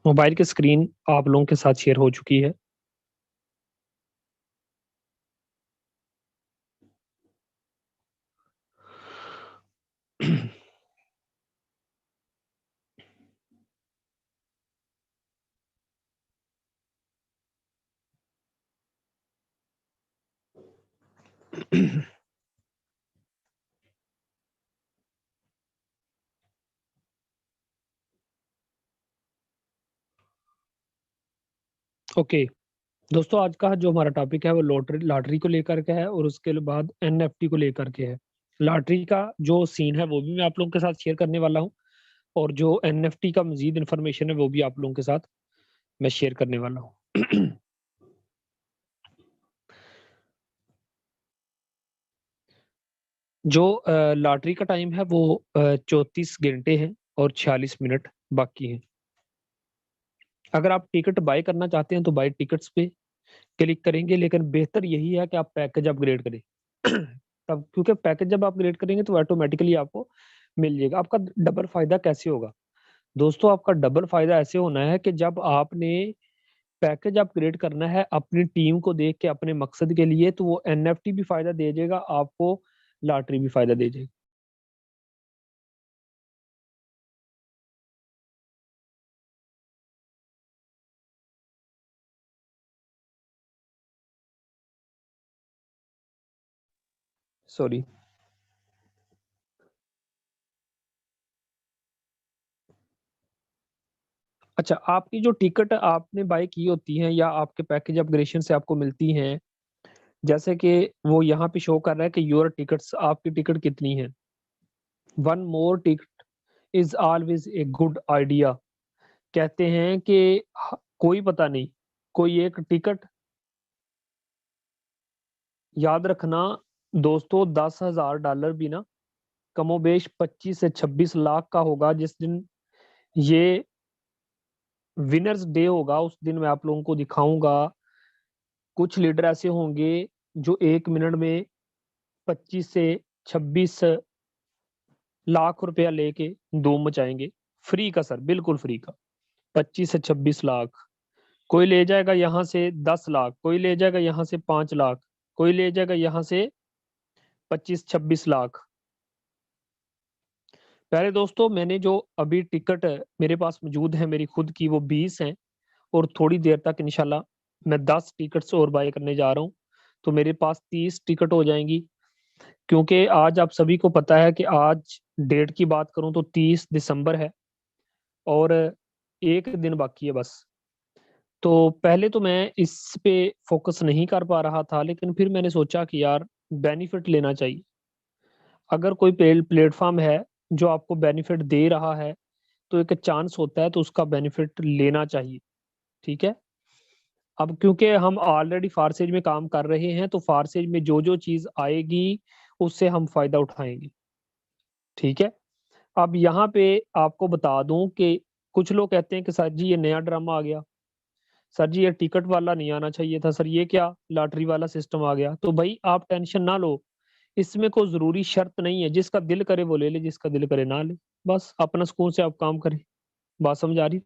Mobile की screen आप लोगों के साथ शेयर हो चुकी है। ओके दोस्तों, आज का जो हमारा टॉपिक है वो लॉटरी लॉटरी को लेकर के है और उसके बाद एनएफटी को लेकर के है। लॉटरी का जो सीन है वो भी मैं आप लोगों के साथ शेयर करने वाला हूँ और जो एनएफटी का मजीद इन्फॉर्मेशन है वो भी आप लोगों के साथ मैं शेयर करने वाला हूँ। जो लॉटरी का टाइम है वो 34 घंटे है और 46 मिनट बाकी है। अगर आप टिकट बाय करना चाहते हैं तो बाय टिकट्स पे क्लिक करेंगे, लेकिन बेहतर यही है कि आप पैकेज अपग्रेड करें। तब क्योंकि पैकेज जब आप अपग्रेड करेंगे तो ऑटोमेटिकली आपको मिल जाएगा। आपका डबल फायदा कैसे होगा दोस्तों? आपका डबल फायदा ऐसे होना है कि जब आपने पैकेज अपग्रेड करना है अपनी टीम को देख के अपने मकसद के लिए, तो वो एनएफटी भी फायदा दे जाएगा आपको, लॉटरी भी फायदा दे जाएगी। सॉरी। अच्छा, आपकी जो टिकट आपने बाय की होती है या आपके पैकेज अपग्रेडेशन से आपको मिलती हैं, जैसे कि वो यहाँ पे शो कर रहा है कि योर टिकट्स, आपकी टिकट कितनी है। One more ticket is always a good idea. कहते हैं कि कोई पता नहीं, कोई एक टिकट याद रखना दोस्तों, $10,000 भी ना कमोबेश 25 से 26 लाख का होगा। जिस दिन ये विनर्स डे होगा उस दिन मैं आप लोगों को दिखाऊंगा। कुछ लीडर ऐसे होंगे जो 1 मिनट में 25 से 26 लाख रुपया लेके धूम मचाएंगे। फ्री का सर, बिल्कुल फ्री का। 25 से 26 लाख कोई ले जाएगा, यहाँ से 10 लाख कोई ले जाएगा, यहाँ से 5 लाख कोई ले जाएगा, यहाँ से 25-26 लाख। पहले दोस्तों, मैंने जो अभी टिकट मेरे पास मौजूद है मेरी खुद की, वो 20 हैं और थोड़ी देर तक इंशाल्लाह मैं 10 टिकट्स और बाय करने जा रहा हूँ, तो मेरे पास 30 टिकट हो जाएंगी। क्योंकि आज आप सभी को पता है कि आज डेट की बात करूं तो 30 दिसंबर है और एक दिन बाकी है बस। तो पहले तो मैं इस पे फोकस नहीं कर पा रहा था, लेकिन फिर मैंने सोचा कि यार बेनिफिट लेना चाहिए। अगर कोई प्लेटफॉर्म है जो आपको बेनिफिट दे रहा है तो एक चांस होता है, तो उसका बेनिफिट लेना चाहिए। ठीक है। अब क्योंकि हम ऑलरेडी फारसेज में काम कर रहे हैं, तो फारसेज में जो जो चीज आएगी उससे हम फायदा उठाएंगे। ठीक है। अब यहाँ पे आपको बता दूं कि कुछ लोग कहते हैं कि सर जी ये नया ड्रामा आ गया, सर जी ये टिकट वाला नहीं आना चाहिए था, सर ये क्या लॉटरी वाला सिस्टम आ गया। तो भाई आप टेंशन ना लो, इसमें कोई जरूरी शर्त नहीं है। जिसका दिल करे वो ले ले, जिसका दिल करे ना ले। बस अपना सुकून से आप काम करें। बात समझ आ रही?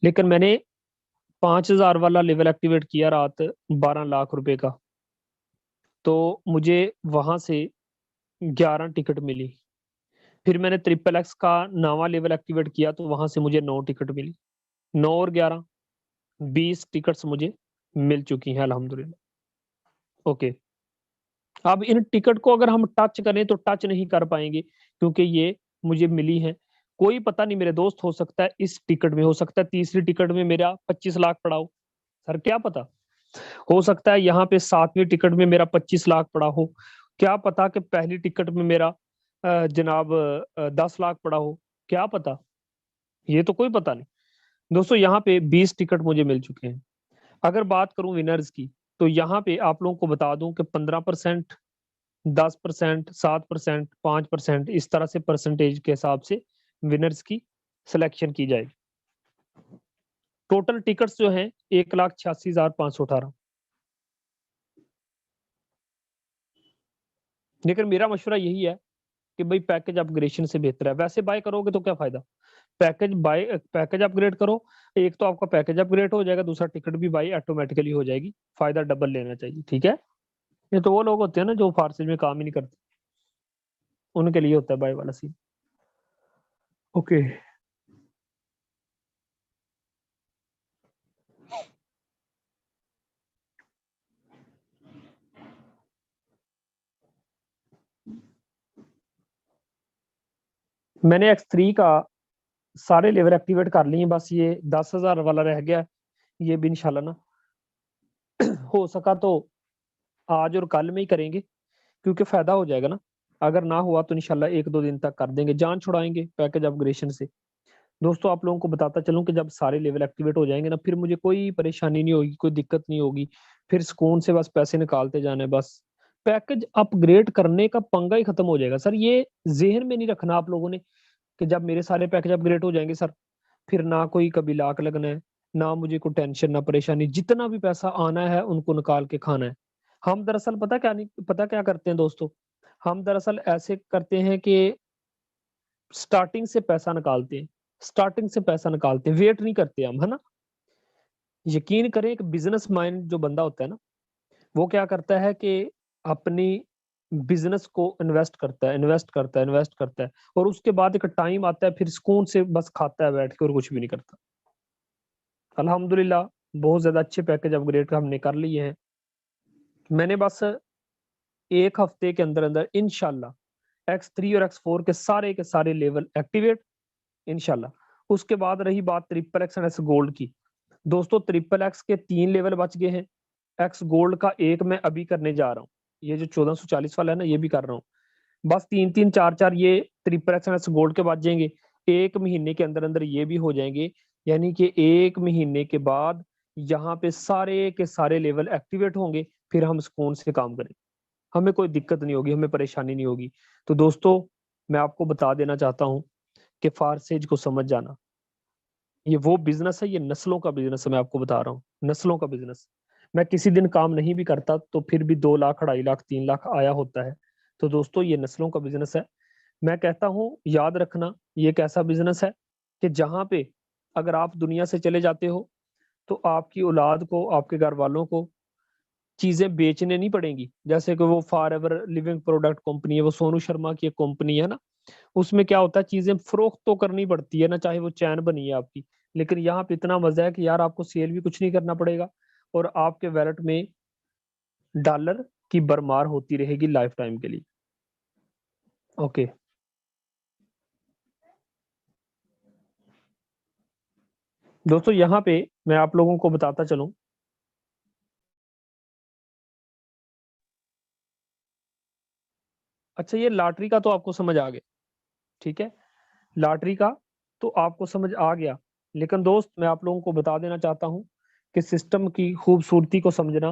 लेकिन मैंने 5,000 वाला लेवल एक्टिवेट किया रात, 12 लाख रुपए का, तो मुझे वहां से 11 टिकट मिली। फिर मैंने ट्रिपल एक्स का नवा लेवल एक्टिवेट किया तो वहां से मुझे 9 टिकट मिली। 9 और 11, 20 टिकट्स मुझे मिल चुकी हैं अल्हम्दुलिल्लाह। ओके। अब इन टिकट को अगर हम टच करें तो टच नहीं कर पाएंगे, क्योंकि ये मुझे मिली है। कोई पता नहीं मेरे दोस्त, हो सकता है इस टिकट में, हो सकता है तीसरी टिकट में मेरा 25 लाख पड़ा हो। सर क्या पता, हो सकता है यहाँ पे 7वीं टिकट में मेरा 25 लाख पड़ा हो। क्या पता कि पहली टिकट में मेरा जनाब 10 लाख पड़ा हो। क्या पता, ये तो कोई पता नहीं। दोस्तों यहाँ पे 20 टिकट मुझे मिल चुके हैं। अगर बात करूं विनर्स की, तो यहाँ पे आप लोगों को बता दूं कि 15%, 10%, 7%, 5%, इस तरह से परसेंटेज के हिसाब से विनर्स की सिलेक्शन की जाएगी। टोटल टिकट्स जो हैं 1,86,518। लेकिन मेरा मशवरा यही है कि भाई पैकेज अपग्रेडेशन से बेहतर है। वैसे बाय करोगे तो क्या फायदा, पैकेज अपग्रेड करो, एक तो आपका पैकेज अपग्रेड हो जाएगा, दूसरा टिकट भी बाई ऑटोमेटिकली हो जाएगी। फायदा डबल लेना चाहिए, ठीक है। ये तो वो लोग होते हैं ना जो फारसी में काम ही नहीं करते, उनके लिए होता है बाई वाला सीन। ओके, मैंने X3 का सारे लेवल एक्टिवेट कर लिए, बस ये 10,000 वाला रह गया। ये भी इंशाल्लाह ना हो सका तो आज और कल में ही करेंगे, क्योंकि फायदा हो जाएगा ना। अगर ना हुआ तो इंशाल्लाह 1-2 दिन तक कर देंगे, जान छुड़ाएंगे पैकेज अपग्रेडेशन से। दोस्तों आप लोगों को बताता चलूं कि जब सारे लेवल एक्टिवेट हो जाएंगे ना, फिर मुझे कोई परेशानी नहीं होगी, कोई दिक्कत नहीं होगी। फिर सुकून से बस पैसे निकालते जाने, बस पैकेज अपग्रेड करने का पंगा ही खत्म हो जाएगा सर। ये जेहन में नहीं रखना आप लोगों ने कि जब मेरे सारे पैकेज अपग्रेड हो जाएंगे सर, फिर ना कोई कभी लाख लगना है, ना मुझे कोई टेंशन ना परेशानी, जितना भी पैसा आना है उनको निकाल के खाना है। हम दरअसल पता क्या करते हैं दोस्तों, हम दरअसल ऐसे करते हैं कि स्टार्टिंग से पैसा निकालते हैं, स्टार्टिंग से पैसा निकालते हैं, वेट नहीं करते हम, है ना। यकीन करें, एक बिजनेस माइंड जो बंदा होता है ना, वो क्या करता है कि अपनी बिजनेस को इन्वेस्ट करता है, इन्वेस्ट करता है, इन्वेस्ट करता है, और उसके बाद एक टाइम आता है फिर सुकून से बस खाता है बैठ के और कुछ भी नहीं करता। अल्हम्दुलिल्लाह बहुत ज्यादा अच्छे पैकेज अपग्रेड का हमने कर लिए हैं। मैंने बस 1 हफ्ते के अंदर अंदर इंशाल्लाह X3 और X4 के सारे लेवल एक्टिवेट इंशाल्लाह। उसके बाद रही बात triple x and x gold की, दोस्तों ट्रिपल एक्स के 3 लेवल बच गए हैं, एक्स गोल्ड का एक मैं अभी करने जा रहा हूँ। ये जो 1440 वाला है ना, ये भी कर रहा हूँ। बस 3-3 4-4 ये triple x and x gold के बच जाएंगे। 1 महीने के अंदर अंदर ये भी हो जाएंगे, यानी कि 1 महीने के बाद यहाँ पे सारे के सारे लेवल एक्टिवेट होंगे। फिर हम सुकून से काम करें, हमें कोई दिक्कत नहीं होगी, हमें परेशानी नहीं होगी। तो दोस्तों मैं आपको बता देना चाहता हूँ कि फारसेज को समझ जाना, ये वो बिजनेस है, ये नस्लों का बिजनेस है। मैं आपको बता रहा हूँ, नस्लों का बिजनेस। मैं किसी दिन काम नहीं भी करता तो फिर भी 2 लाख, 2.5 लाख, 3 लाख आया होता है। तो दोस्तों ये नस्लों का बिजनेस है। मैं कहता हूँ याद रखना, ये एक ऐसा बिजनेस है कि जहां पे अगर आप दुनिया से चले जाते हो तो आपकी औलाद को, आपके घर वालों को चीजें बेचने नहीं पड़ेंगी। जैसे कि वो for ever living product company है, वो सोनू शर्मा की एक कंपनी है ना, उसमें क्या होता है, चीजें फरोख्त तो करनी पड़ती है ना, चाहे वो चैन बनी है आपकी। लेकिन यहाँ पे इतना मजा है कि यार आपको सेल भी कुछ नहीं करना पड़ेगा, और आपके वैलेट में डॉलर की भरमार होती रहेगी लाइफ टाइम के लिए। ओके, दोस्तों यहाँ पे मैं आप लोगों को बताता चलूं, अच्छा ये लॉटरी का तो आपको समझ आ गया, ठीक है। लॉटरी का तो आपको समझ आ गया, लेकिन दोस्त मैं आप लोगों को बता देना चाहता हूँ कि सिस्टम की खूबसूरती को समझना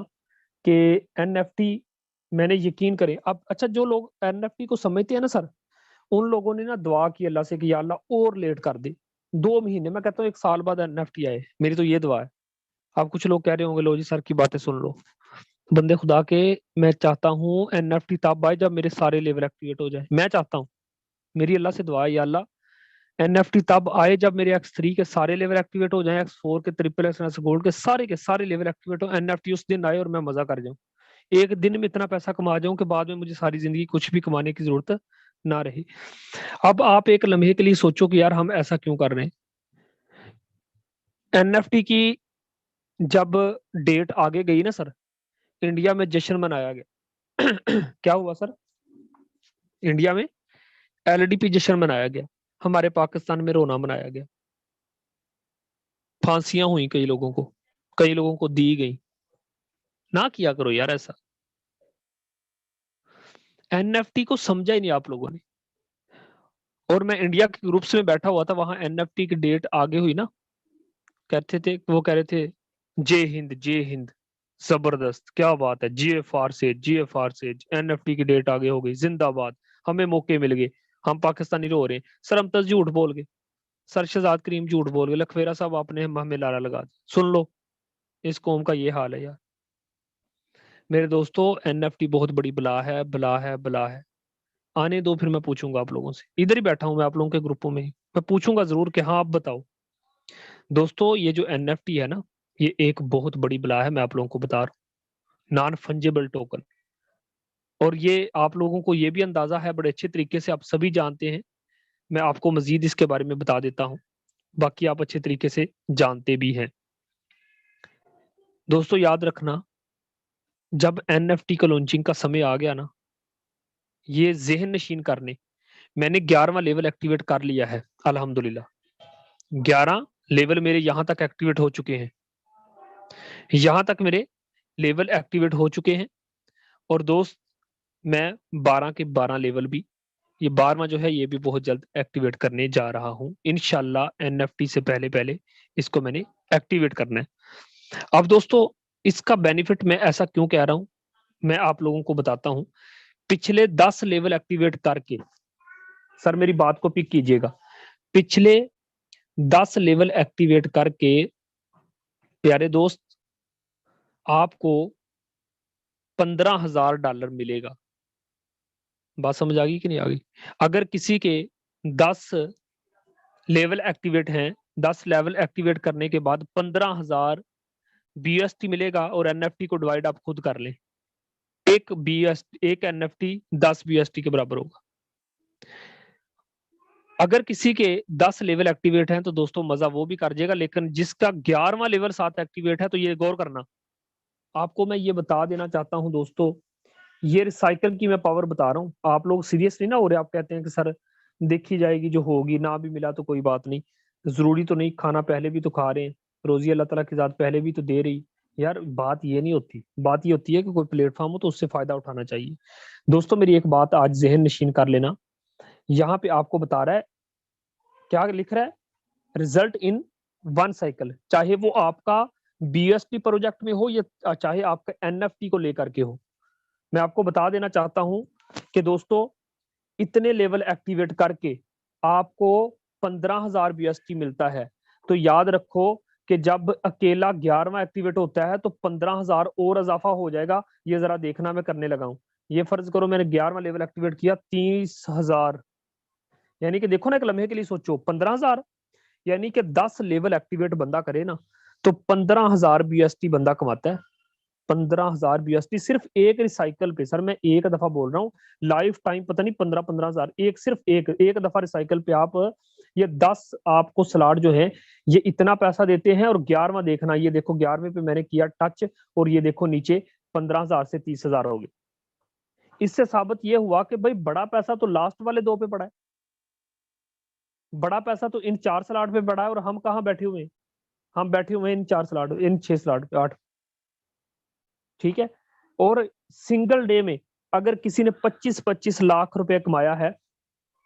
कि एनएफटी, मैंने यकीन करें अब, अच्छा जो लोग एनएफटी को समझते हैं ना सर, उन लोगों ने ना दुआ की अल्लाह से कि या अल्लाह और लेट कर दे, 2 महीने, मैं कहता हूँ 1 साल बाद एनएफटी आए, मेरी तो ये दुआ है। अब कुछ लोग कह रहे होंगे लो जी सर की बातें सुन लो, बंदे खुदा के, मैं चाहता हूँ एनएफटी तब आए जब मेरे सारे लेवल एक्टिवेट हो जाए। मैं चाहता हूँ, मेरी अल्लाह से दुआ है, या अल्लाह एनएफटी तब आए जब मेरे X3 के सारे लेवल एक्टिवेट हो जाएं, X4 के, ट्रिपल एक्स गोल्ड के सारे लेवल एक्टिवेट हो, एनएफटी उस दिन आए और मैं मजा कर जाऊं, एक दिन में इतना पैसा कमा जाऊं कि बाद में मुझे सारी जिंदगी कुछ भी कमाने की जरूरत ना रही। अब आप एक लम्हे के लिए सोचो कि यार हम ऐसा क्यों कर रहे हैं। एनएफटी की जब डेट आगे गई ना सर, इंडिया में जश्न मनाया गया। क्या हुआ सर, इंडिया में एलडीपी जश्न मनाया गया, हमारे पाकिस्तान में रोना मनाया गया, फांसियां हुई कई लोगों को, कई लोगों को दी गई। ना किया करो यार ऐसा, एनएफटी को समझा ही नहीं आप लोगों ने। और मैं इंडिया के ग्रुप्स में बैठा हुआ था, वहां एनएफटी की डेट आगे हुई ना, कहते थे, वो कह रहे थे जय हिंद, जय हिंद, जबरदस्त, क्या बात है, जीएफआर से, जीएफआर से एनएफटी की डेट आगे हो गई, जिंदाबाद, हमें मौके मिल गए, हम पाकिस्तानी रो रहे हैं। सर हम तो झूठ बोल गए, सर शहजाद करीम झूठ बोल गए, लखवेरा साहब आपने हमें लारा लगा दिया। सुन लो, इस कौम का ये हाल है यार। मेरे दोस्तों एनएफटी बहुत बड़ी बला है, बला है, बला है। आने दो, फिर मैं पूछूंगा आप लोगों से। इधर ही बैठा हूं मैं आप लोगों के ग्रुपों में ही, मैं पूछूंगा जरूर कि हाँ आप बताओ। दोस्तों ये जो एनएफटी है ना, ये एक बहुत बड़ी बला है, मैं आप लोगों को बता रहा हूँ, नॉन फंजेबल टोकन। और ये आप लोगों को ये भी अंदाजा है बड़े अच्छे तरीके से, आप सभी जानते हैं। मैं आपको मजीद इसके बारे में बता देता हूँ, बाकी आप अच्छे तरीके से जानते भी हैं। दोस्तों याद रखना, जब एनएफटी का लॉन्चिंग का समय आ गया ना, ये ज़हन नशीन करने, मैंने 11वां लेवल एक्टिवेट कर लिया है अल्हम्दुलिल्लाह। 11 लेवल मेरे यहाँ तक एक्टिवेट हो चुके हैं, यहाँ तक मेरे लेवल एक्टिवेट हो चुके हैं। और दोस्त मैं 12 के 12 लेवल भी, ये 12वां जो है ये भी बहुत जल्द एक्टिवेट करने जा रहा हूँ इंशाल्लाह। एनएफटी से पहले पहले इसको मैंने एक्टिवेट करना है। अब दोस्तों इसका बेनिफिट मैं ऐसा क्यों कह रहा हूँ, मैं आप लोगों को बताता हूँ। पिछले 10 लेवल एक्टिवेट करके, सर मेरी बात को पिक कीजिएगा, पिछले 10 लेवल एक्टिवेट करके प्यारे दोस्त आपको $15,000 मिलेगा। बात समझ आ गई कि नहीं आ गई? अगर किसी के 10 लेवल एक्टिवेट हैं, 10 लेवल एक्टिवेट करने के बाद 15,000 बीएसटी मिलेगा, और एनएफटी को डिवाइड आप खुद कर लें। एक एनएफटी 10 बीएसटी के बराबर होगा। अगर किसी के 10 लेवल एक्टिवेट हैं तो दोस्तों मजा वो भी कर जाएगा, लेकिन जिसका 11वां लेवल साथ एक्टिवेट है तो ये गौर करना। आपको मैं ये बता देना चाहता हूं दोस्तों, ये रिसाइकल की मैं पावर बता रहा हूँ। आप लोग सीरियस नहीं ना हो रहे, आप कहते हैं कि सर देखी जाएगी, जो होगी, ना भी मिला तो कोई बात नहीं, जरूरी तो नहीं, खाना पहले भी तो खा रहे हैं, रोजी अल्लाह ताला की जात पहले भी तो दे रही। यार बात ये नहीं होती, बात ये होती है कि कोई प्लेटफॉर्म हो तो उससे फायदा उठाना चाहिए। दोस्तों मेरी एक बात आज जहन नशीन कर लेना, यहाँ पे आपको बता रहा है, क्या लिख रहा है, रिजल्ट इन 1 साइकिल, चाहे वो आपका बीएसटी प्रोजेक्ट में हो या चाहे आपका एनएफटी को लेकर के हो। मैं आपको बता देना चाहता हूं कि दोस्तों इतने लेवल एक्टिवेट करके आपको 15,000 बीएसटी मिलता है। तो याद रखो कि जब अकेला 11वां एक्टिवेट होता है तो 15,000 और इजाफा हो जाएगा। ये जरा देखना, मैं करने लगा हूं। ये फर्ज करो मैंने 11वां लेवल एक्टिवेट किया, 30,000, यानी कि देखो ना, एक लम्हे के लिए सोचो, 15,000, यानी कि 10 लेवल एक्टिवेट बंदा करे ना तो 15,000 बीएसटी बंदा कमाता है। 15,000 बीएसटी सिर्फ एक रिसाइकल पे, सर मैं एक दफा बोल रहा हूँ, लाइफ टाइम पता नहीं 15-15,000, एक सिर्फ एक दफा रिसाइकल पे आप ये 10 आपको स्लॉट जो है ये इतना पैसा देते हैं। और 11वां देखना, ये देखो 11वें पे मैंने किया टच, और ये देखो नीचे 15,000 से 30,000 हो गए। इससे साबित ये हुआ कि भाई बड़ा पैसा तो लास्ट वाले दो पे पड़ा है, बड़ा पैसा तो इन 4 स्लॉट पे पड़ा है, और हम कहाँ बैठे हुए हैं, हम बैठे हुए हैं इन 4 स्लॉट, इन 6 स्लॉट पे, 8। ठीक है। और सिंगल डे में अगर किसी ने 25-25 लाख रुपए कमाया है,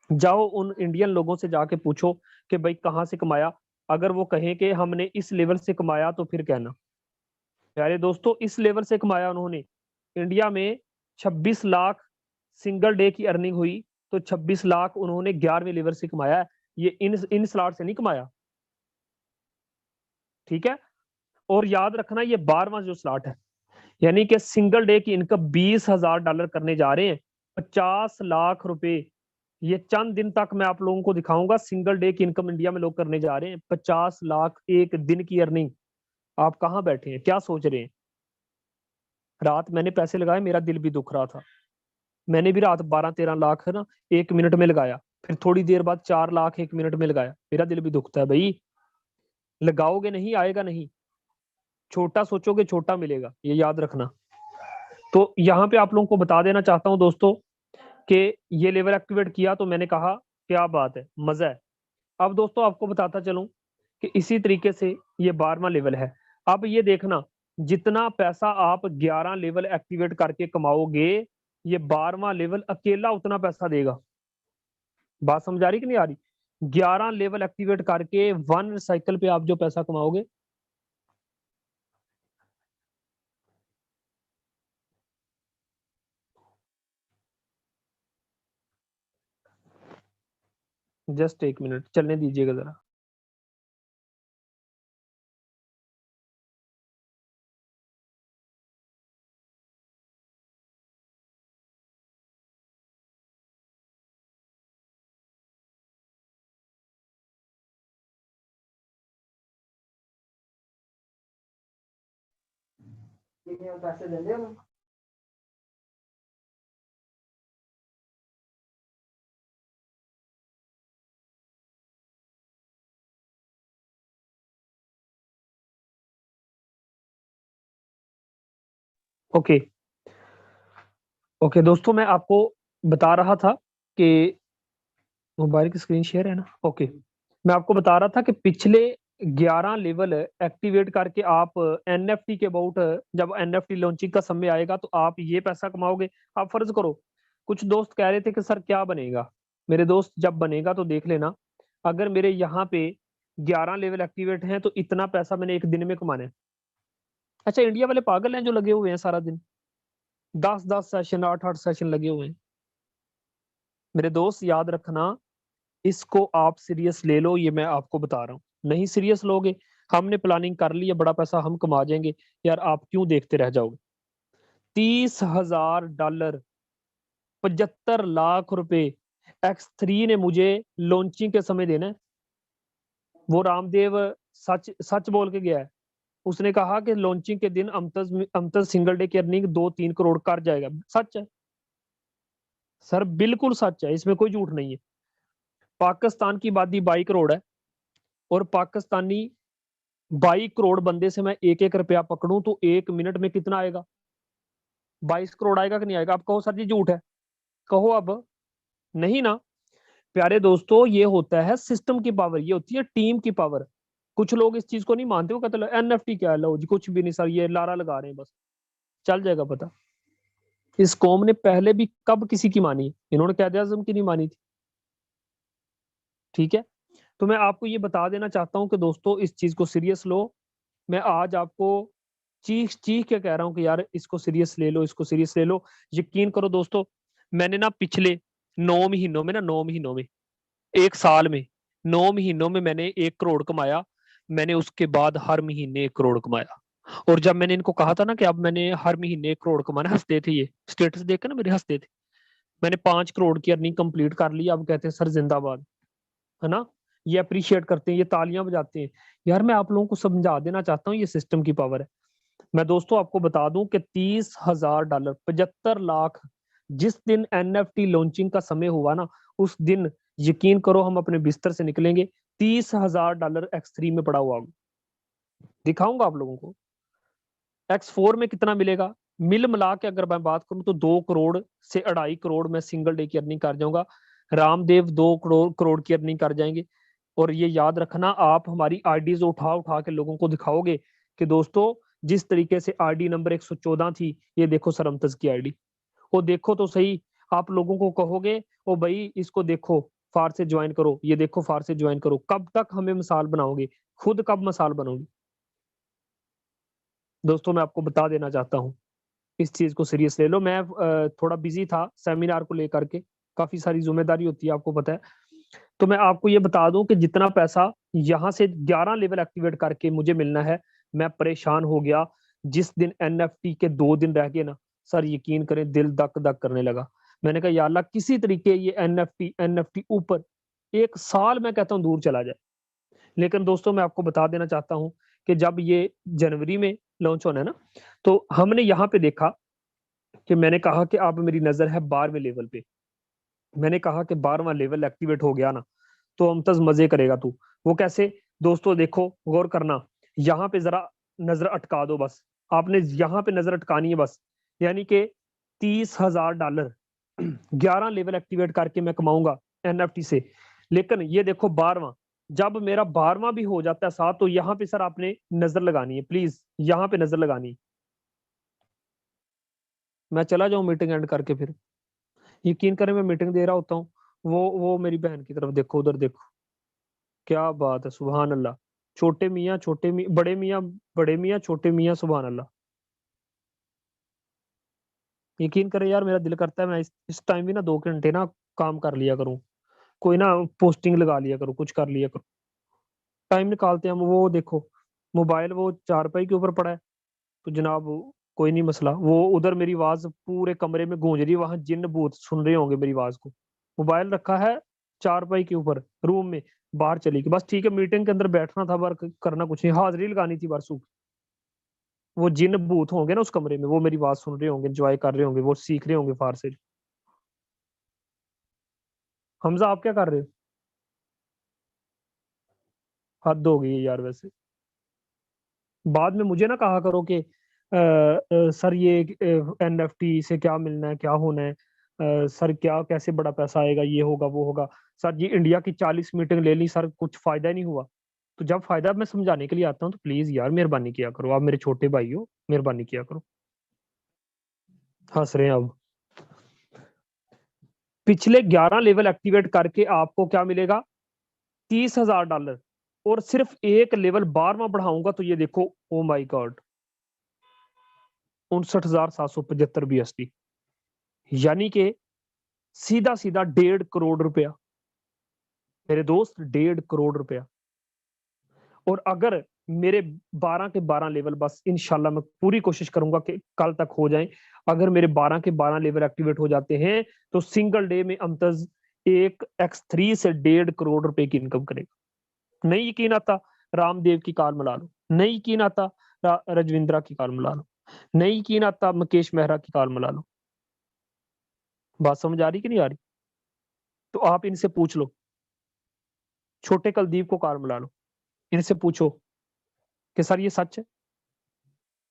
जाओ उन इंडियन लोगों से जाके पूछो कि भाई कहां से कमाया। अगर वो कहें कि हमने इस लेवल से कमाया तो फिर कहना, प्यारे दोस्तों इस लेवल से कमाया उन्होंने। इंडिया में 26 लाख सिंगल डे की अर्निंग हुई, तो 26 लाख उन्होंने 11वें लेवल से कमाया है। ये इन स्लॉट से नहीं कमाया। ठीक है। और याद रखना ये 12वां जो स्लॉट है, यानी कि सिंगल डे की इनकम $20,000 करने जा रहे हैं, 50 लाख रुपए। ये चंद दिन तक मैं आप लोगों को दिखाऊंगा सिंगल डे की इनकम इंडिया में लोग करने जा रहे हैं, 50 लाख एक दिन की अर्निंग। आप कहाँ बैठे हैं, क्या सोच रहे हैं? रात मैंने पैसे लगाए, मेरा दिल भी दुख रहा था। मैंने भी रात 12-13 लाख है ना 1 मिनट में लगाया, फिर थोड़ी देर बाद 4 लाख 1 मिनट में लगाया, मेरा दिल भी दुखता है भाई। लगाओगे नहीं आएगा नहीं, छोटा सोचोगे छोटा मिलेगा, ये याद रखना। तो यहाँ पे आप लोगों को बता देना चाहता हूँ दोस्तों कि ये लेवल एक्टिवेट किया तो मैंने कहा क्या बात है, मजा है। अब दोस्तों आपको बताता चलूं कि इसी तरीके से ये 12वां लेवल है। अब ये देखना, जितना पैसा आप 11 लेवल एक्टिवेट करके कमाओगे, ये 12वां लेवल अकेला उतना पैसा देगा। बात समझ आ रही कि नहीं आ रही? 11 लेवल एक्टिवेट करके 1 साइकिल पे आप जो पैसा कमाओगे, जस्ट 1 मिनट चलने दीजिएगा जरा। पैसे दे दे। ओके ओके दोस्तों, मैं आपको बता रहा था कि मोबाइल की स्क्रीन शेयर है ना। ओके, मैं आपको बता रहा था कि पिछले 11 लेवल एक्टिवेट करके आप एनएफटी के अबाउट, जब एनएफटी लॉन्चिंग का समय आएगा तो आप ये पैसा कमाओगे। आप फर्ज करो, कुछ दोस्त कह रहे थे कि सर क्या बनेगा। मेरे दोस्त, जब बनेगा तो देख लेना। अगर मेरे यहाँ पे 11 लेवल एक्टिवेट हैं तो इतना पैसा मैंने एक दिन में कमाना है। अच्छा, इंडिया वाले पागल हैं जो लगे हुए हैं सारा दिन, 10-10 सेशन, 8-8 सेशन लगे हुए हैं। मेरे दोस्त याद रखना, इसको आप सीरियस ले लो, ये मैं आपको बता रहा हूँ। नहीं सीरियस लोगे, हमने प्लानिंग कर ली है, बड़ा पैसा हम कमा जाएंगे, यार आप क्यों देखते रह जाओगे। $30,000, 75 लाख रुपए X3 ने मुझे लॉन्चिंग के समय देना है। वो रामदेव सच सच बोल के गया है। उसने कहा कि लॉन्चिंग के दिन अमतज सिंगल डे की अर्निंग 2-3 करोड़ कर जाएगा। सच है सर, बिल्कुल सच है, इसमें कोई झूठ नहीं है। पाकिस्तान की आबादी 22 करोड़ है, और पाकिस्तानी 22 करोड़ बंदे से मैं 1-1 रुपया पकड़ूं तो 1 मिनट में कितना आएगा? 22 करोड़ आएगा कि नहीं आएगा? आप कहो सर जी झूठ है, कहो अब। नहीं ना। प्यारे दोस्तों, ये होता है सिस्टम की पावर, ये होती है टीम की पावर। कुछ लोग इस चीज को नहीं मानते, वो कहते हैं एनएफटी क्या है, लो जी कुछ भी नहीं सर, ये लारा लगा रहे हैं बस। चल जाएगा पता। इस कौम ने पहले भी कब किसी की मानी? इन्होंने कायदे आजम की नहीं मानी थी। ठीक है, तो मैं आपको ये बता देना चाहता हूं कि दोस्तों इस चीज को सीरियस लो। मैं आज आपको चीख चीख के कह रहा हूं कि यार इसको सीरियस ले लो, इसको सीरियस ले लो। यकीन करो दोस्तों, मैंने ना पिछले 9 महीनों में ना, 9 महीनों में, 1 साल में, 9 महीनों में मैंने 1 करोड़ कमाया। मैंने उसके बाद हर महीने 1 करोड़ कमाया। और जब मैंने इनको कहा था ना कि अब मैंने हर महीने 1 करोड़ कमाना, हंसते थे, ये स्टेटस देख के ना मेरे हंसते थे। मैंने 5 करोड़ की अर्निंग कंप्लीट कर ली, अब कहते हैं सर जिंदाबाद, है ना। ये अप्रिशिएट करते हैं, ये तालियां बजाते हैं। यार मैं आप लोगों को समझा देना चाहता हूँ, ये सिस्टम की पावर है। मैं दोस्तों आपको बता दूं कि $30,000, 75 लाख, जिस दिन एनएफटी लॉन्चिंग का समय हुआ ना, उस दिन यकीन करो हम अपने बिस्तर से निकलेंगे, $30,000 X3 में पड़ा हुआ दिखाऊंगा आप लोगों को। X4 में कितना मिलेगा? मिल मिला के अगर मैं बात करूं तो 2 करोड़ से 2.5 करोड़ मैं सिंगल डे की अर्निंग कर जाऊंगा। रामदेव 2 करोड़ करोड़ की अर्निंग कर जाएंगे। और ये याद रखना, आप हमारी आईडीज उठा उठा के लोगों को दिखाओगे कि दोस्तों जिस तरीके से आईडी नंबर 114 थी, ये देखो सरमतज की आईडी, वो देखो तो सही। आप लोगों को कहोगे ओ भाई इसको देखो, फार से ज्वाइन करो, ये देखो फार से ज्वाइन करो। कब तक हमें मिसाल बनाओगे? खुद कब मिसाल बनोगे? दोस्तों मैं आपको बता देना चाहता हूँ, इस चीज को सीरियस ले लो। मैं थोड़ा बिजी था सेमिनार को लेकर के, काफी सारी जिम्मेदारी होती है आपको पता है। तो मैं आपको ये बता दूं कि जितना पैसा यहाँ से 11 लेवल एक्टिवेट करके मुझे मिलना है, मैं परेशान हो गया। जिस दिन एनएफटी के 2 दिन रह गए ना, सर यकीन करें दिल धक धक करने लगा। मैंने कहा या अल्लाह किसी तरीके ये एनएफटी एनएफटी ऊपर 1 साल मैं कहता हूँ दूर चला जाए। लेकिन दोस्तों मैं आपको बता देना चाहता हूँ कि जब ये जनवरी में लॉन्च होना है ना, तो हमने यहाँ पे देखा कि मैंने कहा कि अब मेरी नजर है 12वें लेवल पे। मैंने कहा कि 12वां लेवल एक्टिवेट हो गया ना, तो मुमताज मजे करेगा तू। वो कैसे? दोस्तों देखो, गौर करना, यहाँ पे जरा नजर अटका दो बस। आपने यहाँ पे नजर अटकानी है बस। यानी कि $30,000 11 लेवल एक्टिवेट करके मैं कमाऊंगा एनएफटी से। लेकिन ये देखो 12वां, जब मेरा 12वां भी हो जाता है साथ, तो यहाँ पे सर आपने नजर लगानी है, प्लीज यहाँ पे नजर लगानी है। मैं चला जाऊं मीटिंग एंड करके फिर? यकीन करें मैं मीटिंग दे रहा होता हूँ, वो मेरी बहन की तरफ देखो, उधर देखो, क्या बात है, सुभान अल्लाह। छोटे मियाँ छोटे मियाँ, बड़े मियाँ बड़े मियाँ, छोटे मियाँ, सुभान अल्लाह। यकीन करें यार, मेरा दिल करता है मैं इस टाइम भी ना 2 घंटे ना काम कर लिया करूँ, कोई ना पोस्टिंग लगा लिया करूँ, कुछ कर लिया करूँ। टाइम निकालते हैं हम। वो देखो मोबाइल वो चारपाई के ऊपर पड़ा है, तो जनाब कोई नहीं मसला। वो उधर मेरी आवाज पूरे कमरे में गूंज रही है, वहां जिन भूत सुन रहे होंगे मेरी आवाज को। मोबाइल रखा है चारपाई के ऊपर रूम में, बाहर चली गई बस। ठीक है, मीटिंग के अंदर बैठना था, वर्क करना कुछ नहीं, हाजिरी लगानी थी बस। वो जिन भूत होंगे ना उस कमरे में, वो मेरी बात सुन रहे होंगे, एंजॉय कर रहे होंगे, वो सीख रहे होंगे फारसी। हमजा आप क्या कर रहे हो? हद हो गई है यार वैसे। बाद में मुझे ना कहा करो कि सर ये एनएफटी से क्या मिलना है, क्या होना है, सर क्या कैसे बड़ा पैसा आएगा, ये होगा वो होगा। सर जी इंडिया की 40 मीटिंग ले ली सर, कुछ फायदा ही नहीं हुआ। तो जब फायदा मैं समझाने के लिए आता हूँ तो प्लीज यार मेहरबानी किया करो, आप मेरे छोटे भाई हो, मेहरबानी किया करो। हंस रहे हैं अब। पिछले 11 लेवल एक्टिवेट करके आपको क्या मिलेगा? $30,000। और सिर्फ एक लेवल 12वां बढ़ाऊंगा तो ये देखो, ओ माई गॉड, 59,775 BST। यानी कि सीधा सीधा 1.5 करोड़ रुपया मेरे दोस्त, 1.5 करोड़ रुपया। और अगर मेरे 12 के 12 लेवल, बस इंशाल्लाह मैं पूरी कोशिश करूंगा कि कल तक हो जाएं। अगर मेरे 12 के 12 लेवल एक्टिवेट हो जाते हैं तो सिंगल डे में अमतज एक X3 से 1.5 करोड़ रुपए की इनकम करेगा। नहीं यकीन आता, रामदेव की कॉल मिला लो। नहीं यकीन आता, रजविंद्रा की कॉल मिला लो। नहीं यकीन आता, मुकेश मेहरा की कॉल मिला लो। बात समझ आ रही कि नहीं आ रही? तो आप इनसे पूछ लो, छोटे कुलदीप को कॉल मिला लो, इनसे पूछो कि सर ये सच है।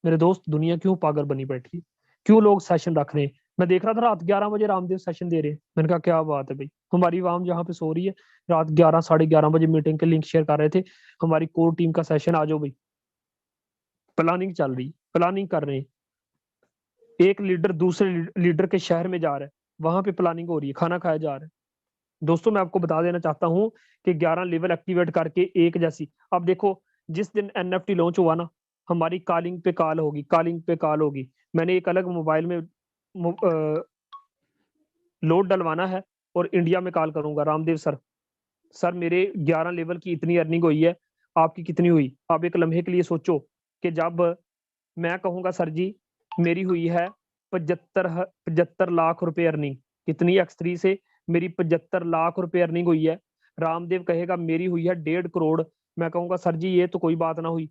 मेरे दोस्त दुनिया क्यों पागल बनी बैठी है, क्यों लोग सेशन रख रहे हैं? मैं देख रहा था रात 11 बजे रामदेव सेशन दे रहे हैं, मैंने कहा क्या बात है भाई, हमारी आवाम जहाँ पे सो रही है, रात 11 साढ़े 11 बजे मीटिंग के लिंक शेयर कर रहे थे, हमारी कोर टीम का सेशन आ जाओ भाई। प्लानिंग चल रही, प्लानिंग कर रहे हैं। एक लीडर दूसरे लीडर के शहर में जा रहा है, वहां पे प्लानिंग हो रही है, खाना खाया जा रहा है। दोस्तों मैं आपको बता देना चाहता हूँ कि 11 लेवल एक्टिवेट करके एक जैसी, अब देखो जिस दिन एनएफटी लॉन्च हुआ ना, हमारी कॉलिंग पे कॉल होगी, कॉलिंग पे कॉल होगी। मैंने एक अलग मोबाइल में लोड डलवाना है और इंडिया में कॉल करूंगा, रामदेव सर, सर मेरे 11 लेवल की इतनी अर्निंग हुई है, आपकी कितनी हुई? आप एक लम्हे के लिए सोचो कि जब मैं कहूंगा सर जी मेरी हुई है 75 लाख रुपए अर्निंग, कितनी X3 से मेरी 75 लाख रुपए अर्निंग हुई है। रामदेव कहेगा मेरी हुई है 1.5 करोड़। मैं कहूंगा सर जी ये तो कोई बात ना हुई,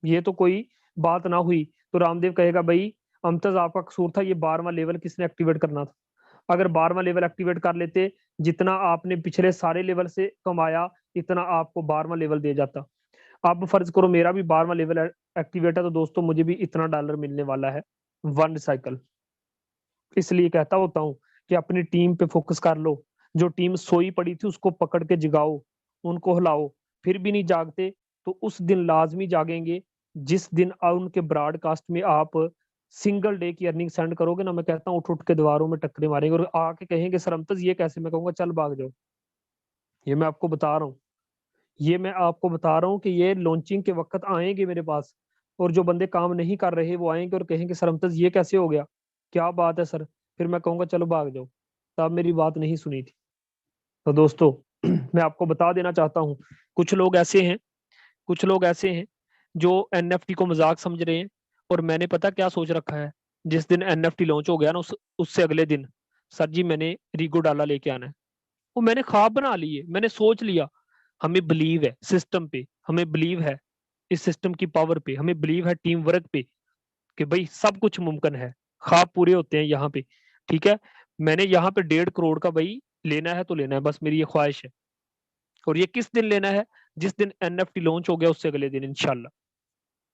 ये तो कोई बात ना हुई। तो रामदेव कहेगा भाई अमतज आपका कसूर था, ये 12वां लेवल किसने एक्टिवेट करना था? अगर 12वां लेवल एक्टिवेट कर लेते, जितना आपने पिछले सारे लेवल से कमाया इतना आपको 12वां लेवल दे जाता। अब फर्ज करो मेरा भी 12वां लेवल एक्टिवेट है, तो दोस्तों मुझे भी इतना डॉलर मिलने वाला है वन साइकिल। इसलिए कहता होता हूँ कि अपनी टीम पे फोकस कर लो। जो टीम सोई पड़ी थी उसको पकड़ के जगाओ, उनको हिलाओ। फिर भी नहीं जागते तो उस दिन लाजमी जागेंगे जिस दिन उनके ब्रॉडकास्ट में आप सिंगल डे की अर्निंग सेंड करोगे ना, मैं कहता हूँ उठ उठ के दीवारों में टक्करे मारेंगे और आके कहेंगे सर अमतज ये कैसे? मैं कहूंगा चल भाग जाओ। ये मैं आपको बता रहा हूँ, ये मैं आपको बता रहा हूँ कि ये लॉन्चिंग के वक्त आएंगे मेरे पास। और जो बंदे काम नहीं कर रहे वो आएंगे और कहेंगे सर अमतज ये कैसे हो गया, क्या बात है सर? फिर मैं कहूंगा चलो भाग जाओ। तब मेरी बात नहीं सुनी थी। तो दोस्तों मैं आपको बता देना चाहता हूँ, कुछ लोग ऐसे हैं, कुछ लोग ऐसे हैं जो एनएफटी को मजाक समझ रहे हैं। और मैंने पता क्या सोच रखा है, जिस दिन एनएफटी लॉन्च हो गया ना उससे अगले दिन सर जी मैंने रिगो डाला लेके आना है। वो मैंने ख्वाब बना लिए, मैंने सोच लिया। हमें बिलीव है सिस्टम पे, हमें बिलीव है इस सिस्टम की पावर पे, हमें बिलीव है टीम वर्क पे कि भाई सब कुछ मुमकिन है, ख्वाब पूरे होते हैं यहाँ पे। ठीक है, मैंने यहाँ पे 1.5 करोड़ का भाई लेना है तो लेना है, बस मेरी ये ख्वाहिश है। और ये किस दिन लेना है? जिस दिन एनएफटी लॉन्च हो गया उससे अगले दिन इंशाल्लाह।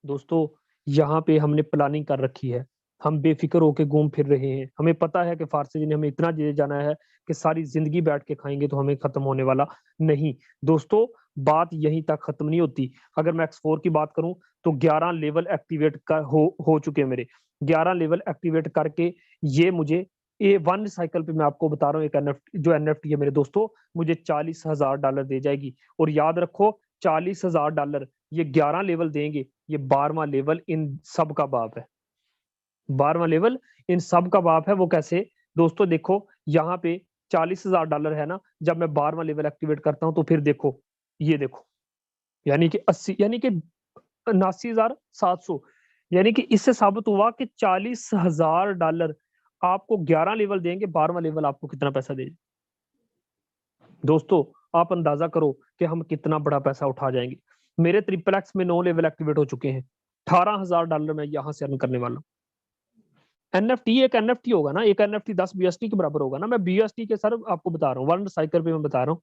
दोस्तों यहाँ पे हमने प्लानिंग कर रखी है, हम बेफिक्र होके घूम फिर रहे हैं। हमें पता है कि फारसी ने हमें इतना दे जाना है कि सारी जिंदगी बैठ के खाएंगे तो हमें खत्म होने वाला नहीं। दोस्तों बात यहीं तक खत्म नहीं होती। अगर मैं X4 की बात करूं तो 11 लेवल एक्टिवेट कर हो चुके हैं मेरे। 11 लेवल एक्टिवेट करके ये मुझे ये वन साइकिल पे मैं आपको बता रहा हूँ, एक एनएफटी जो एनएफटी है मेरे दोस्तों, मुझे $40,000 दे जाएगी। और याद रखो $40,000 ये 11 लेवल देंगे, ये 12वां लेवल इन सब का बाप है। 12वां लेवल इन सब का बाप है। वो कैसे? दोस्तों देखो यहाँ पे $40,000 है ना, जब मैं 12वां लेवल एक्टिवेट करता हूँ तो फिर देखो, ये देखो, यानी कि 80, यानी कि 79,700, यानी कि इससे साबित हुआ कि $40,000 आपको 11 लेवल देंगे, 12वां लेवल आपको कितना पैसा देगा। दोस्तों आप अंदाजा करो कि हम कितना बड़ा पैसा उठा जाएंगे। मेरे ट्रिपल एक्स में 9 लेवल एक्टिवेट हो चुके हैं, $18,000 मैं यहाँ से अर्न करने वाला हूँ। एनएफटी एक एनएफटी होगा ना, एक एनएफटी 10 बीएसटी के बराबर होगा ना। मैं बीएसटी के सर आपको बता रहा हूँ, वर्ल्ड साइकिल पे मैं बता रहा हूँ,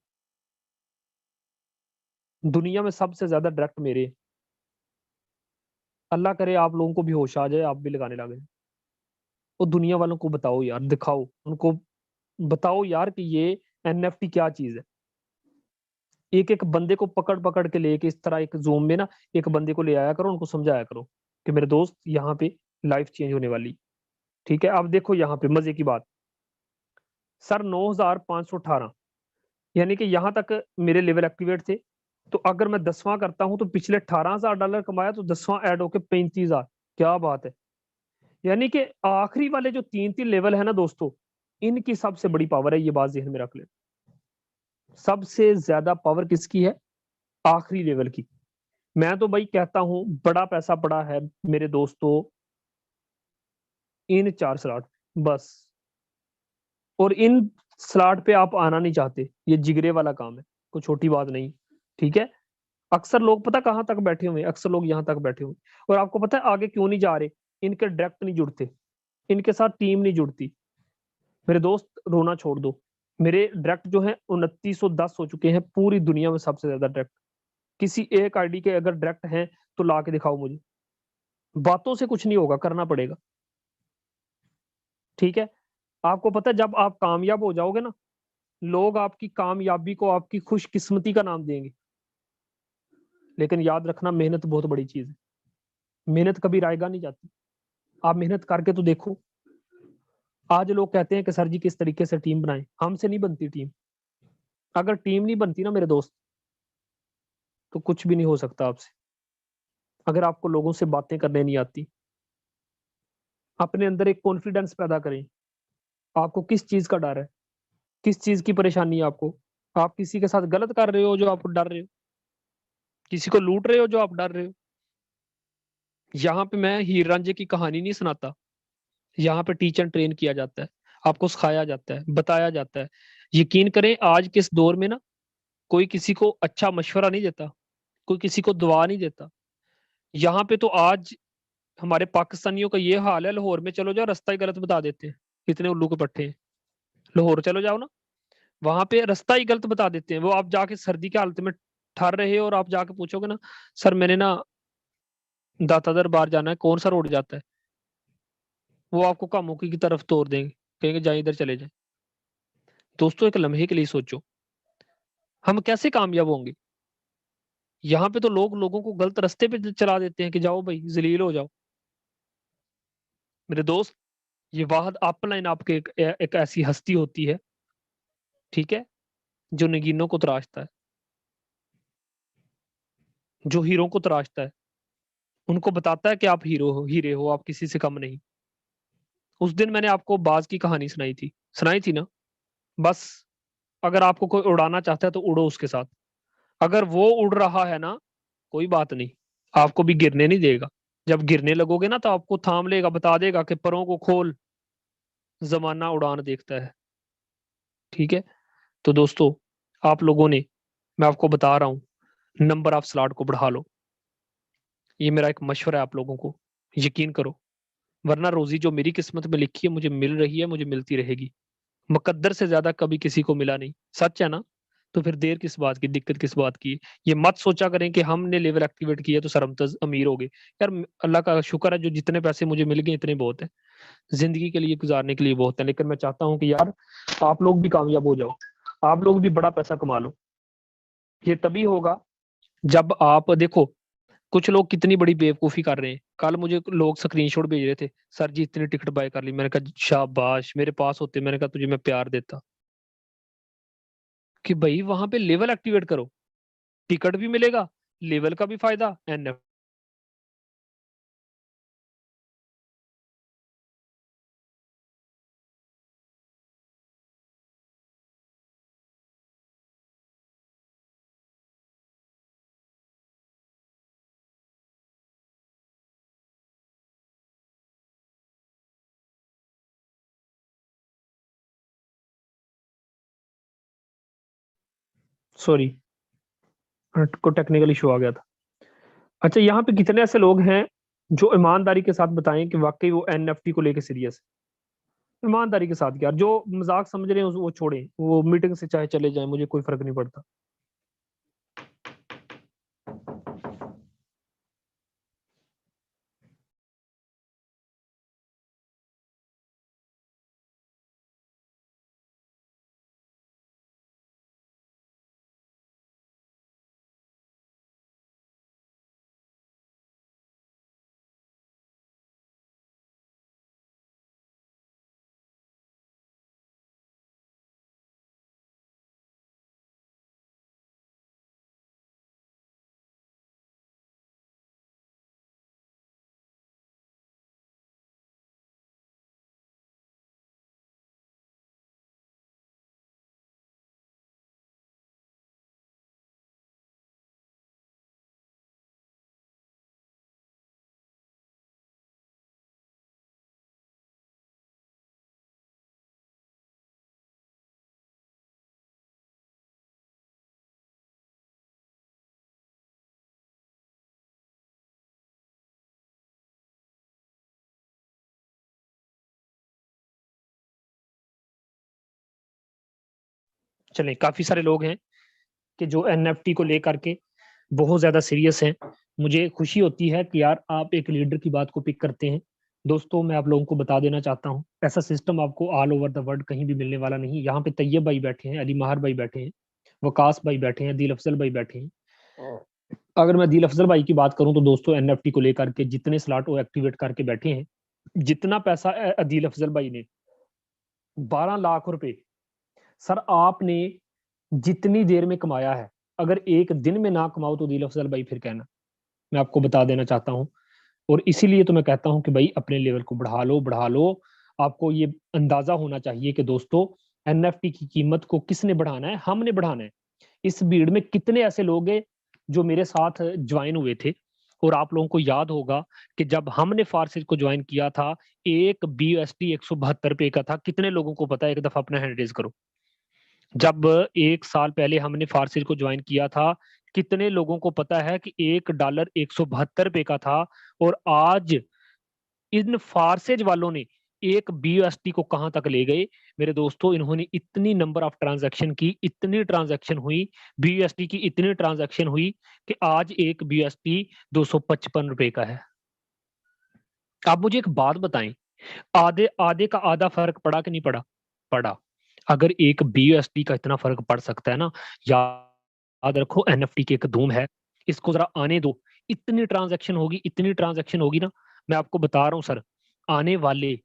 दुनिया में सबसे ज्यादा डायरेक्ट मेरे। अल्लाह करे आप लोगों को भी होश आ जाए, आप भी लगाने लगे। वो दुनिया वालों को बताओ यार, दिखाओ उनको, बताओ यार कि ये एनएफटी क्या चीज है। एक एक बंदे को पकड़ पकड़ के लेके इस तरह एक जूम में ना, एक बंदे को ले आया करो, उनको समझाया करो कि मेरे दोस्त यहाँ पे लाइफ चेंज होने वाली। ठीक है, अब देखो यहाँ पे मजे की बात, सर 9,518, यानी कि यहाँ तक मेरे लेवल एक्टिवेट थे। तो अगर मैं 10वां करता हूं तो पिछले $18,000 कमाया, तो 10वां ऐड होके 35,000। क्या बात है। यानी कि आखिरी वाले जो 3-3 लेवल है ना दोस्तों, इनकी सबसे बड़ी पावर है, ये बात जहन में रख ले। सबसे ज्यादा पावर किसकी है? आखिरी लेवल की। मैं तो भाई कहता हूं बड़ा पैसा पड़ा है मेरे दोस्तों इन 4 स्लॉट, बस। और इन स्लॉट पे आप आना नहीं चाहते, ये जिगरे वाला काम है, कोई छोटी बात नहीं। ठीक है, अक्सर लोग पता कहां तक बैठे हुए हैं, अक्सर लोग यहां तक बैठे हुए हैं। और आपको पता है आगे क्यों नहीं जा रहे? इनके डायरेक्ट नहीं जुड़ते, इनके साथ टीम नहीं जुड़ती। मेरे दोस्त रोना छोड़ दो, मेरे डायरेक्ट जो है 2910 हो चुके हैं पूरी दुनिया में, सबसे ज्यादा डायरेक्ट। किसी एक आईडी के अगर डायरेक्ट हैं तो ला के दिखाओ मुझे। बातों से कुछ नहीं होगा, करना पड़ेगा। ठीक है, आपको पता है जब आप कामयाब हो जाओगे ना, लोग आपकी कामयाबी को आपकी खुशकिस्मती का नाम देंगे। लेकिन याद रखना, मेहनत बहुत बड़ी चीज है, मेहनत कभी रायगा नहीं जाती। आप मेहनत करके तो देखो। आज लोग कहते हैं कि सर जी किस तरीके से टीम बनाएं, हमसे नहीं बनती टीम। अगर टीम नहीं बनती ना मेरे दोस्त, तो कुछ भी नहीं हो सकता आपसे। अगर आपको लोगों से बातें करने नहीं आती, अपने अंदर एक कॉन्फिडेंस पैदा करें। आपको किस चीज का डर है? किस चीज की परेशानी है आपको? आप किसी के साथ गलत कर रहे हो जो आप डर रहे हो? किसी को लूट रहे हो जो आप डर रहे हो? यहाँ पे मैं हीर रांझे की कहानी नहीं सुनाता, यहाँ पे टीचर ट्रेन किया जाता है, आपको सिखाया जाता है, बताया जाता है। यकीन करें आज के इस दौर में ना, कोई किसी को अच्छा मशवरा नहीं देता, कोई किसी को दुआ नहीं देता। यहाँ पे तो आज हमारे पाकिस्तानियों का ये हाल है, लाहौर में चलो जाओ रास्ता ही गलत बता देते हैं, इतने उल्लू के पट्टे हैं। लाहौर चलो जाओ ना, वहां पे रास्ता ही गलत बता देते हैं। वो आप जाके सर्दी के हालत में ठहर रहे हो और आप जाके पूछोगे ना, सर मैंने ना दाता दरबार जाना है, कौन सा रोड जाता है? वो आपको कामुकी की तरफ तोड़ देंगे, कहेंगे जाए इधर चले जाए। दोस्तों एक लम्हे के लिए सोचो, हम कैसे कामयाब होंगे? यहाँ पे तो लोग लोगों को गलत रास्ते पे चला देते हैं कि जाओ भाई जलील हो जाओ। मेरे दोस्त, ये वाहद अपलाइन आपके एक ऐसी हस्ती होती है, ठीक है, जो नगीनों को तराशता है, जो हीरो को तराशता है, उनको बताता है कि आप हीरो हो, हीरे हो, आप किसी से कम नहीं। उस दिन मैंने आपको बाज की कहानी सुनाई थी ना। बस, अगर आपको कोई उड़ाना चाहता है तो उड़ो उसके साथ। अगर वो उड़ रहा है ना, कोई बात नहीं, आपको भी गिरने नहीं देगा। जब गिरने लगोगे ना तो आपको थाम लेगा, बता देगा कि परों को खोल, जमाना उड़ान देखता है। ठीक है, तो दोस्तों आप लोगों ने, मैं आपको बता रहा हूं, नंबर ऑफ स्लॉट को बढ़ा लो। ये मेरा एक मशवरा है आप लोगों को, यकीन करो। वरना रोजी जो मेरी किस्मत में लिखी है मुझे मिल रही है, मुझे मिलती रहेगी। मुकद्दर से ज्यादा कभी किसी को मिला नहीं, सच है ना? तो फिर देर किस बात की, दिक्कत किस बात की? ये मत सोचा करें कि हमने लेवल एक्टिवेट किया तो सर हम तो अमीर हो गए। यार अल्लाह का शुक्र है, जो जितने पैसे मुझे मिल गए इतने बहुत है, जिंदगी के लिए गुजारने के लिए बहुत है। लेकिन मैं चाहता हूँ कि यार आप लोग भी कामयाब हो जाओ, आप लोग भी बड़ा पैसा कमा लो। ये तभी होगा जब आप देखो, कुछ लोग कितनी बड़ी बेवकूफी कर रहे हैं। कल मुझे लोग स्क्रीनशॉट भेज रहे थे, सर जी इतनी टिकट बाय कर ली। मैंने कहा शाबाश, मेरे पास होते मैंने कहा तुझे मैं प्यार देता। कि भाई वहां पे लेवल एक्टिवेट करो, टिकट भी मिलेगा, लेवल का भी फायदा, एंड सॉरी को टेक्निकल इशू आ गया था। अच्छा, यहाँ पे कितने ऐसे लोग हैं जो ईमानदारी के साथ बताएं कि वाकई वो एनएफटी को लेके सीरियस है, ईमानदारी के साथ यार। जो मजाक समझ रहे हैं वो छोड़ें, वो मीटिंग से चाहे चले जाएं, मुझे कोई फर्क नहीं पड़ता। चलें, काफी सारे लोग हैं कि जो एनएफटी को लेकर के बहुत ज्यादा सीरियस हैं। मुझे खुशी होती है कि यार आप एक लीडर की बात को पिक करते हैं। दोस्तों, मैं आप लोगों को बता देना चाहता हूँ, ऐसा सिस्टम आपको ऑल ओवर द वर्ल्ड कहीं भी मिलने वाला नहीं। यहाँ पे तैयब भाई बैठे हैं, अली महार भाई बैठे हैं, वकास भाई बैठे हैं, दिल अफजल भाई बैठे हैं। अगर मैं दिल अफजल भाई की बात करूं तो दोस्तों, एनएफटी को लेकर के जितने स्लॉट वो एक्टिवेट करके बैठे हैं, जितना पैसा दिल अफजल भाई ने 12 लाख रुपए, सर आपने जितनी देर में कमाया है, अगर एक दिन में ना कमाओ तो दिल अफजल भाई फिर कहना। मैं आपको बता देना चाहता हूँ, और इसीलिए तो मैं कहता हूँ कि भाई अपने लेवल को बढ़ा लो, बढ़ा लो। आपको ये अंदाजा होना चाहिए कि दोस्तों, एनएफटी की कीमत को किसने बढ़ाना है? हमने बढ़ाना है। इस भीड़ में कितने ऐसे लोग हैं जो मेरे साथ ज्वाइन हुए थे, और आप लोगों को याद होगा कि जब हमने फारसिल को ज्वाइन किया था, एक BUSD 172 रुपए का था। कितने लोगों को पता है? एक दफा अपना हैंड रेज करो। जब 1 साल पहले हमने फारसिल को ज्वाइन किया था, कितने लोगों को पता है कि $1 172 का था? और आज इन फारसेज वालों ने एक BUSD को कहां तक ले गए? मेरे दोस्तों, इन्होंने इतनी नंबर ऑफ ट्रांजैक्शन की, इतनी ट्रांजैक्शन हुई, BUSD की इतनी ट्रांजैक्शन हुई कि आज एक BUSD 255 रुपए का है। आप मुझे एक बात बताएं, आधे आधे का आधा फर्क पड़ा कि नहीं पड़ा? पड़ा। अगर एक BUSD का इतना फर्क पड़ सकता है ना, याद रखो एनएफटी की एक धूम है, इसको जरा आने दो। इतनी ट्रांजैक्शन होगी, इतनी ट्रांजैक्शन होगी ना, मैं आपको बता रहा हूँ सर, आने वाले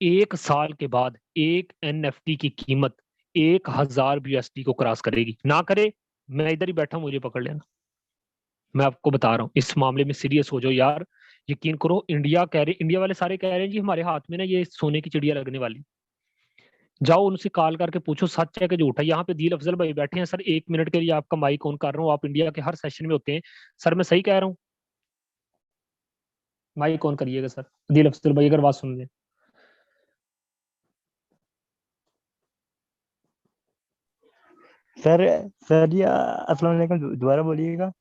1 साल के बाद एक एनएफटी की कीमत 1000 BUSD को क्रॉस करेगी। ना करे, मैं इधर ही बैठा हूं, मुझे पकड़ लेना। मैं आपको बता रहा हूँ, इस मामले में सीरियस हो जाओ यार। यकीन करो, इंडिया वाले सारे कह रहे हैं जी हमारे हाथ में ना ये सोने की चिड़िया लगने वाली। जाओ उनसे कॉल करके पूछो सच है कि झूठ है। यहाँ पे दिल अफजल भाई बैठे हैं सर, 1 मिनट के लिए आपका माइक ऑन कर रहा हूँ, आप इंडिया के हर सेशन में होते हैं। सर मैं सही कह रहा हूँ? माइक ऑन करिएगा सर, दिल अफजल भाई अगर बात सुन लें। सर सर जी अस्सलाम वालेकुम, दोबारा बोलिएगा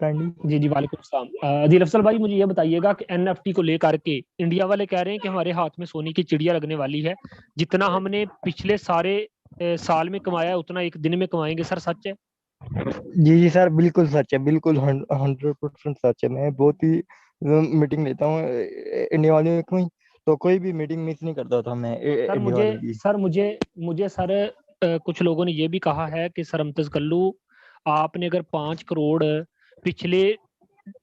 काइंडली। जी जी, वालेकुम सलाम। दिल अफजल भाई, मुझे ये बताइएगा कि एनएफटी को लेकर के इंडिया वाले कह रहे हैं कि हमारे हाथ में सोने की चिड़िया लगने वाली है। जितना हमने पिछले सारे साल में कमाया है, उतना एक दिन में कमाएंगे। सर सच है? जी जी सर, बिल्कुल सच है, बिल्कुल 100% सच है। मैं बहुत ही मीटिंग लेता हूँ इंडिया वाले की, तो कोई भी मीटिंग मिस नहीं करता था मैं सर इंडिया मुझे वालों की। सर मुझे मुझे सर कुछ लोगों ने ये भी कहा है कि सर अमतज कल्लू, आपने अगर 5 करोड़ पिछले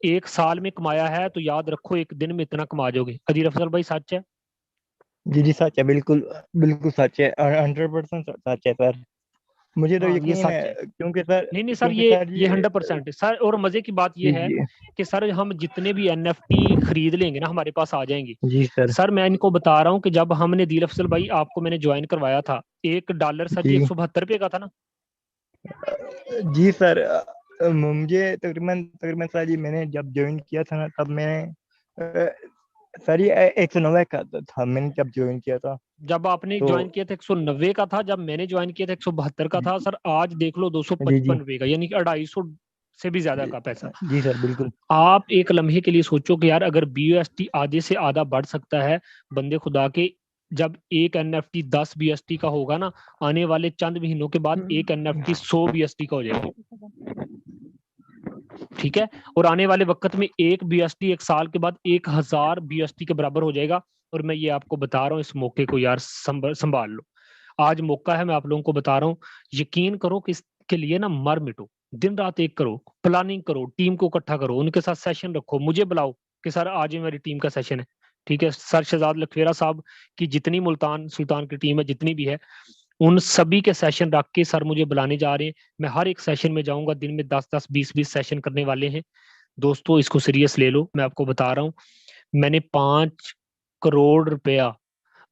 1 साल में कमाया है तो याद रखो एक दिन में इतना कमा जाओगे। अदीर अफजल भाई सच है? जी जी सच है, बिल्कुल बिल्कुल सच है, 100% सच है सर। मुझे तो हाँ, ये यकीन सच है है। क्योंकि सर, नहीं नहीं सर, क्योंकि ये सर ये ये 100% है सर। और मजे की बात ये जी है जी कि सर हम जितने भी एनएफटी खरीद लेंगे ना, हमारे पास आ जाएंगे। जी सर। सर मैं इनको बता रहा हूँ कि जब हमने दिल अफजल भाई, आपको मैंने ज्वाइन करवाया था, $1 सर जी जी 172 का था ना? जी सर, मुझे तकरीबन तकरीबन सर जी, मैंने जब ज्वाइन किया था ना, तब मैं सर ये 190 का था मैंने जब ज्वाइन किया था। जब आपने तो ज्वाइन किया था 190 का था, जब मैंने ज्वाइन किया था 172 का था। सर आज देख लो दो सौ जी जी पचपन रुपए का, यानी कि 250 से भी ज्यादा का पैसा। जी सर बिल्कुल। आप एक लम्हे के लिए सोचो कि यार अगर BUSD आधे से आधा बढ़ सकता है, बंदे खुदा के जब एक NFT 10 BST का होगा ना, आने वाले चंद महीनों के बाद एक NFT 100 BST का हो जाएगा, ठीक है। और आने वाले वक्त में एक BST एक साल के बाद 1000 BST के बराबर हो जाएगा। और मैं ये आपको बता रहा हूँ, इस मौके को यार संभाल लो, आज मौका है, मैं आप लोगों को बता रहा हूँ, यकीन करो कि इसके लिए ना मर मिटो, दिन रात एक करो, प्लानिंग करो, टीम को इकट्ठा करो, उनके साथ सेशन रखो, मुझे बुलाओ कि सर आज ही मेरी टीम का सेशन है, ठीक है। सर शहजाद लखवेरा साहब की जितनी मुल्तान सुल्तान की टीम है, जितनी भी है, उन सभी के सेशन रख के सर मुझे बुलाने जा रहे हैं। मैं हर एक सेशन में जाऊंगा, दिन में 10-10 20-20 सेशन करने वाले हैं। दोस्तों इसको सीरियस ले लो, मैं आपको बता रहा हूँ, मैंने 5 करोड़ रुपया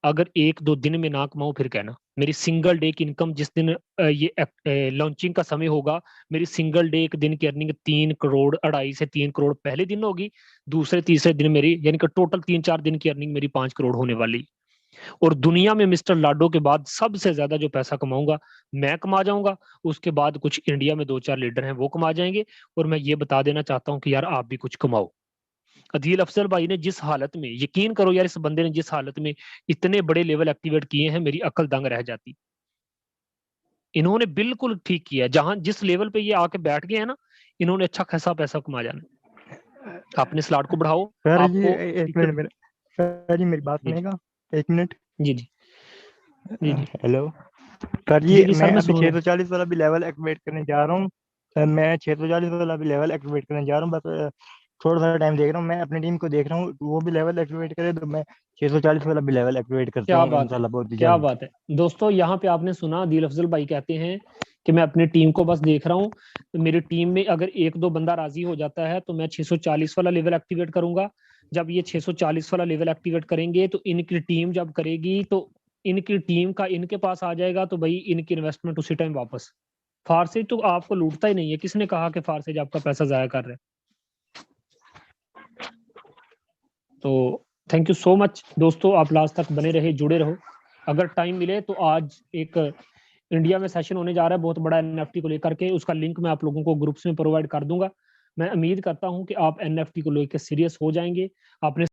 अगर 1-2 दिन में ना कमाऊं फिर कहना। मेरी सिंगल डे की इनकम जिस दिन ये लॉन्चिंग का समय होगा, मेरी सिंगल डे एक दिन की अर्निंग 3 करोड़ 2.5 से 3 करोड़ पहले दिन होगी, दूसरे तीसरे दिन मेरी यानी कि टोटल 3-4 दिन की अर्निंग मेरी 5 करोड़ होने वाली। और दुनिया में मिस्टर लाडो के बाद सबसे ज्यादा जो पैसा कमाऊंगा मैं कमा जाऊंगा, उसके बाद कुछ इंडिया में 2-4 लीडर हैं वो कमा जाएंगे। और मैं ये बता देना चाहता हूं कि यार आप भी कुछ कमाओ। अदील अफजल भाई ने जिस हालत में, यकीन करो यार, इस बंदे ने जिस हालत में इतने बड़े लेवल एक्टिवेट किए हैं, मेरी अकल दंग रह जाती। इन्होंने बिल्कुल ठीक किया, जहां जिस लेवल पे ये आके बैठ गए हैं ना, इन्होंने अच्छा खासा पैसा कमा जाना। अपने स्लॉट को बढ़ाओ। सर जी आपको एक मिनट मेरे, सर जी मेरी बात जी सुनेगा 1 मिनट। जी जी जी जी हेलो सर जी जी, जी सर मैं मैं अभी सुन रहा हूँ। 640 वाला भी लेवल एक्टिवेट करने जा रहा हूँ सर, मैं 640 वाला भी लेवल एक्टिवेट करने जा रहा हूँ, बस थोड़ा सा टाइम देख रहा हूँ, मैं अपनी टीम को देख रहा हूँ वो भी लेवल एक्टिवेट करे तो मैं 640 वाला भी लेवल एक्टिवेट करता क्या हूँ बात है, इंशाल्लाह बहुत ही क्या जल्द। बात है। दोस्तों यहाँ पे आपने सुना, दिल अफजल भाई कहते हैं कि मैं अपनी टीम को बस देख रहा हूँ, तो मेरी टीम में अगर 1-2 बंदा राजी हो जाता है तो मैं 640 वाला लेवल एक्टिवेट करूंगा। जब ये 640 वाला लेवल एक्टिवेट करेंगे तो इनकी टीम जब करेगी तो इनकी टीम का इनके पास आ जाएगा, तो भाई इनकी इन्वेस्टमेंट उसी टाइम वापस। फारसेज तो आपको लूटता ही नहीं है, किसने कहा कि फारसेज आपका पैसा जाया कर रहे हैं। तो थैंक यू सो मच दोस्तों, आप लास्ट तक बने रहे, जुड़े रहो। अगर टाइम मिले तो आज एक इंडिया में सेशन होने जा रहा है बहुत बड़ा NFT को लेकर के, उसका लिंक मैं आप लोगों को ग्रुप्स में प्रोवाइड कर दूंगा। मैं उम्मीद करता हूं कि आप NFT को लेकर सीरियस हो जाएंगे। आपने